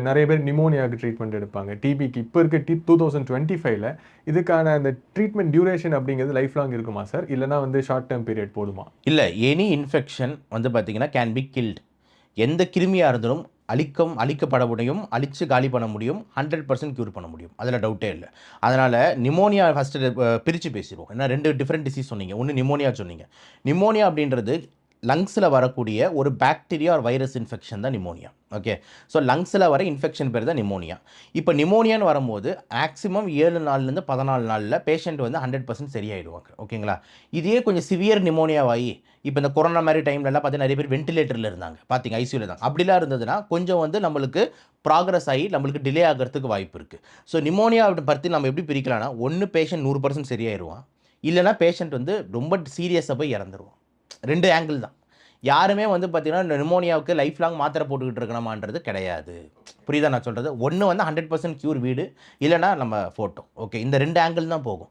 நிறைய பேர் நிமோனியாவுக்கு ட்ரீட்மெண்ட் எடுப்பாங்க. டிபிக்கு இப்போ இருக்க 2025ல இதுக்கான அந்த ட்ரீட்மெண்ட் டியூரேஷன் அப்படிங்கிறது லைஃப் லாங் இருக்குமா சார்? இல்லைனா வந்து ஷார்ட் டேர்ம் பீரியட் போதுமா? இல்லை, எனி இன்ஃபெக்ஷன் வந்து பார்த்தீங்கன்னா கேன் பி கில்ட். எந்த கிருமியாக இருந்தாலும் அழிக்கப்பட முடியும், அழித்து காலி பண்ண முடியும், 100% க்யூர் பண்ண முடியும். அதில் டவுட்டே இல்லை. அதனால் நிமோனியா ஃபஸ்ட்டு பிரித்து பேசிடுவோம். ஏன்னா 2 டிஃப்ரெண்ட் டிசீஸ் சொன்னீங்க. ஒன்று நிமோனியா சொன்னீங்க. நிமோனியா அப்படின்றது லங்ஸில் வரக்கூடிய ஒரு பாக்டீரியா ஒரு வைரஸ் இன்ஃபெக்ஷன் தான் நிமோனியா. ஓகே, ஸோ லங்ஸில் வர இன்ஃபெக்ஷன் பேர் தான் நிமோனியா. இப்போ நிமோனியான்னு வரும்போது மேக்ஸிமம் 7 நாள்லேருந்து 14 நாளில் பேஷண்ட் வந்து 100% சரியாயிடுவாங்க. ஓகேங்களா? இதே கொஞ்சம் சிவியர் நிமோனியாவாகி இப்போ இந்த கொரோனா மாதிரி டைம்லலாம் பார்த்தீங்கன்னா நிறைய பேர் வென்டிலேட்டரில் இருந்தாங்க, பார்த்தீங்க ஐசியூவில் தான். அப்படிலாம் இருந்ததுன்னா கொஞ்சம் வந்து நம்மளுக்கு ப்ராக்ரஸ் ஆகி நம்மளுக்கு டிலே ஆகிறதுக்கு வாய்ப்பு இருக்குது. ஸோ நிமோனியா பற்றி நம்ம எப்படி பிரிக்கலாம்னா, ஒன்று பேஷண்ட் 100% சரியாயிடுவான், இல்லைனா பேஷண்ட் வந்து ரொம்ப சீரியஸாக போய் இறந்துருவான். 2 ஆங்கிள் தான். யாருமே வந்து பார்த்தீங்கன்னா நிமோனியாவுக்கு லைஃப் லாங் மாத்திரை போட்டுக்கிட்டு இருக்கணுமான்றது கிடையாது. புரியுதா நான் சொல்கிறது? ஒன்று வந்து 100% க்யூர் வீடு, இல்லைனா நம்ம ஃபோட்டோ. ஓகே, இந்த 2 ஆங்கிள் தான் போகும்.